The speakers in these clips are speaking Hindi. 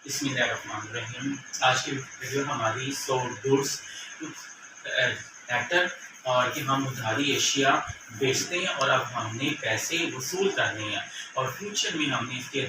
बिस्मिल्लाहिर्रहमानिर्रहीम। आज की वीडियो हमारी सोल्ड गुड्स मैटर और कि हम उधारी एशिया बेचते हैं और अब हमने पैसे वसूल करने हैं और फ्यूचर में हमने इसकी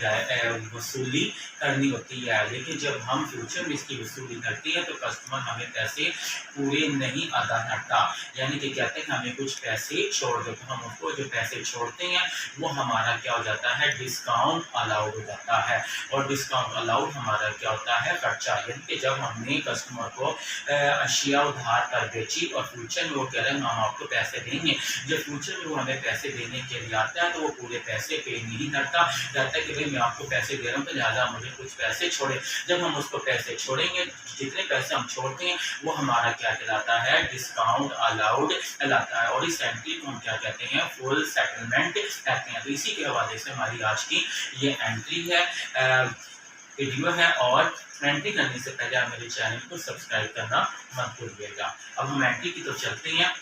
वसूली करनी होती है। लेकिन जब हम फ्यूचर में इसकी वसूली करते हैं तो कस्टमर हमें पैसे पूरे नहीं अदा करता, यानी कि कहते हैं हमें कुछ पैसे छोड़ दो, तो हम उसको जो पैसे छोड़ते हैं वो हमारा क्या हो जाता है, डिस्काउंट अलाउड हो जाता है। और डिस्काउंट अलाउड हमारा क्या होता है, खर्चा। यानी कि जब हमने कस्टमर को अशिया उधार कर बेची और फ्यूचर में वो कह रहे हैं हम आपको पैसे देंगे, जब फ्यूचर में वो हमें पैसे देने के लिए आता है तो वो पूरे पैसे पे नहीं करता, कहता है कि भाई मैं आपको पैसे दे रहा हूँ तो लिहाजा मुझे कुछ पैसे छोड़े। जब हम उसको पैसे छोड़ेंगे, जितने पैसे हम छोड़ते हैं वो हमारा क्या कहलाता है, डिस्काउंट अलाउड कहलाता है। और इस एंट्री को हम क्या कहते हैं, फुल सेटलमेंट कहते हैं। तो इसी के हवाले से हमारी आज की ये एंट्री है, वीडियो है। और एंट्री करने से पहले आप मेरे चैनल को सब्सक्राइब करना मत भूलिएगा। अब हम एंट्री की तरफ चलते हैं।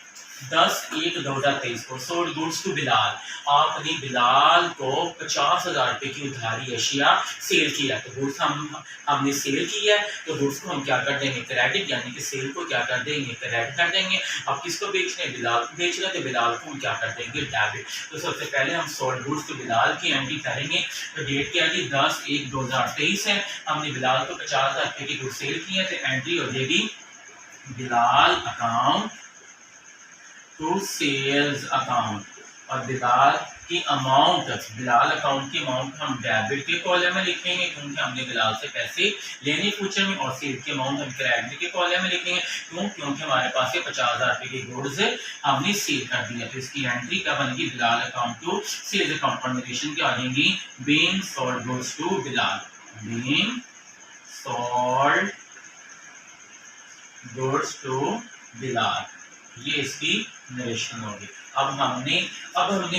10/1/2023 को सोल्ड गुड्स टू बिलाल, आपने बिलाल को 50,000 रुपये की उधारी अशिया सेल किया। तो गुड्स हमने सेल किया है तो गुड्स को हम क्या कर देंगे, क्रेडिट, यानी कि सेल को क्या कर देंगे, क्रेडिट कर देंगे। अब किसको बेच रहे हैं, बिलाल को बेच रहे हैं, तो बिलाल को हम क्या कर देंगे, डेबिट। तो सबसे पहले हम सोल्ड गुड्स टू बिलाल की एंट्री करेंगे। तो डेट क्या है, 10/1/2023 है। हमने बिलाल को 50,000 रुपये की गुड्स सेल की है, तो एंट्री हो जाएगी Bilal account to sales account. और बिलाल की अमाउंट, बिलाल अकाउंट की अमाउंट हम डेबिट के कॉलम में लिखेंगे क्योंकि हमने बिलाल से पैसे लेने फ्यूचर में, और सेल की अमाउंट हम क्रेडिट के कॉलम में लिखेंगे क्योंकि हमारे पास 50,000 रुपये की गुड्स हमने सेल कर दिया। तो इसकी एंट्री क्या बनेगी, Bilal account to sales account. Combination क्या आ जाएंगी, being sold goods to Bilal, being sold goods to Bilal, ये इसकी नरेशन होगी। अब हमने हमने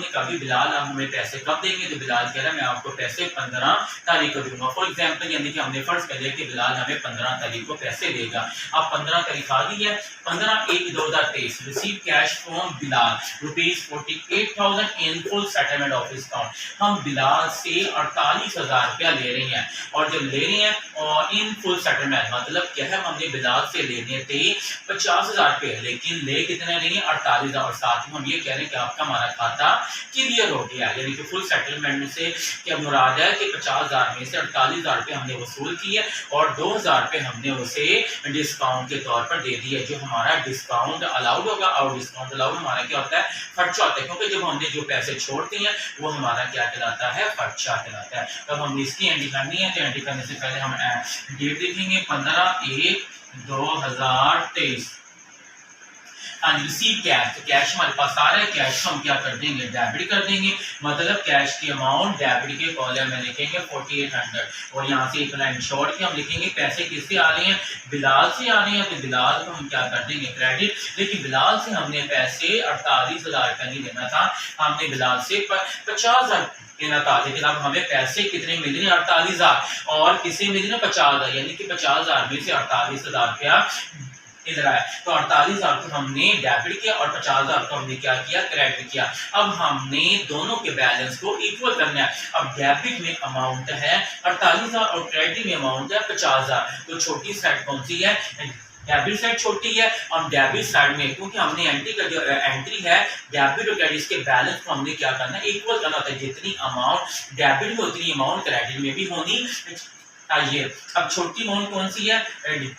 कभी बिलाल अब हमें पैसे कब देंगे, तो बिलाल कह रहा है मैं आपको पैसे 15 तारीख को दूंगा। फॉर एग्जांपल, यानी कि हमने फर्ज कर लिया कि बिलाल हमें 15 तारीख को पैसे देगा। अब 15 तारीख आ गई है, 15/1/2023 receive cash from Bilal ₹48,000 in full settlement of discount. हम बिलाल से 48,000 रुपया ले रहे हैं, और जब ले रहे हैं और इन फुल सेटलमेंट मतलब क्या है, हमने बिलाल से लेने थे 50,000 रुपये, लेकिन ले कितने रही है, 48,000। और साथ में हम ये कह रहे हैं कि आपका हमारा खाता क्लियर हो गया, यानी कि फुल सेटलमेंट से क्या मुराद है कि 50,000 में से 48,000 रुपये हमने वसूल किए और 2,000 रुपये हमने उसे डिस्काउंट के तौर पर दे दिए, जो हमारा डिस्काउंट अलाउड होगा। और डिस्काउंट अलाउड हमारा क्या होता है, खर्चा होता है, क्योंकि जब हमने जो पैसे छोड़ते हैं वो हमारा क्या कहलाता है, खर्चा कहलाता है। तब हमने इसकी एंट्री करनी है, तो एंट्री करने से पहले हम डेट देखेंगे 15/1/2023 एंड रिसीव कैश। तो कैश हमारे पास आ रहा है, कैश को हम क्या कर देंगे, डेबिट कर देंगे। मतलब कैश की अमाउंट डेबिट के कॉलम में लिखेंगे 4800, और यहाँ से एक लाइन छोड़ के हम लिखेंगे पैसे किससे आ रहे हैं, बिलाल से आ रहे हैं, तो बिलाल को हम क्या कर देंगे, क्रेडिट। लेकिन बिलाल से हमने पैसे 48,000 रुपया नहीं लेना था, हमने बिलाल से 50,000 लेना था। लेकिन अब हमें पैसे कितने मिल रहे हैं, 48,000, और किसे मिल रहे हैं, 50,000, यानी कि 50,000 में से 48,000 रुपया इधर आया। तो 48,000 को हमने डेबिट किया और 50,000 को हमने क्या किया, क्रेडिट किया। अब हमने दोनों के बैलेंस को इक्वल करना है। अब डेबिट में अमाउंट है 48,000 और क्रेडिट में अमाउंट है 50,000, तो छोटी साइड कौन सी है, डेबिट साइड छोटी है। और डेबिट साइड में क्योंकि हमने एंट्री का जो एंट्री है डेबिट और क्रेडिट के बैलेंस को हमने क्या करना है, इक्वल करना होता है। जितनी अमाउंट डेबिट में उतनी अमाउंट क्रेडिट में भी होनी चाहिए। अब छोटी अमाउंट कौन सी है,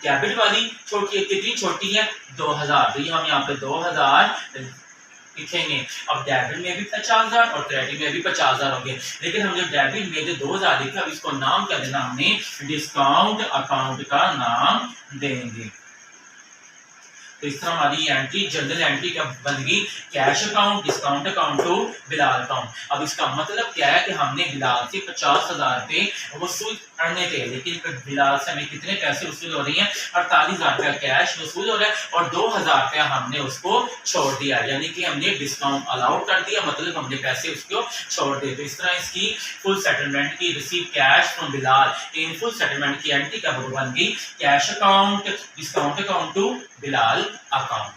डेबिट वाली छोटी है, कितनी छोटी है, 2,000, तो ये हम यहाँ पे 2,000 लिखेंगे। अब डेबिट में भी 50,000 और क्रेडिट में भी 50,000 हो गए। लेकिन हम जो डेबिट में जो 2,000 लिखा, अब इसको नाम क्या देना, हमने डिस्काउंट अकाउंट का नाम देंगे। तो इस तरह हमारी एंट्री जनरल एंट्री क्या बन गई, cash account, discount account to Bilal account. अब इसका मतलब क्या है कि हमने बिलाल से 50,000 रुपये वसूल करने थे, लेकिन बिलाल से हमें कितने पैसे वसूल हो रही हैं, 48,000 रुपया कैश वसूल हो रहा है और 2,000 रुपया हमने उसको छोड़ दिया, यानी कि हमने डिस्काउंट अलाउड कर दिया, मतलब हमने पैसे उसको छोड़ दिए। तो इस तरह इसकी फुल सेटलमेंट की receive cash from Bilal in full settlement की एंट्री क्या बन गई, cash account, discount account to Bilal account.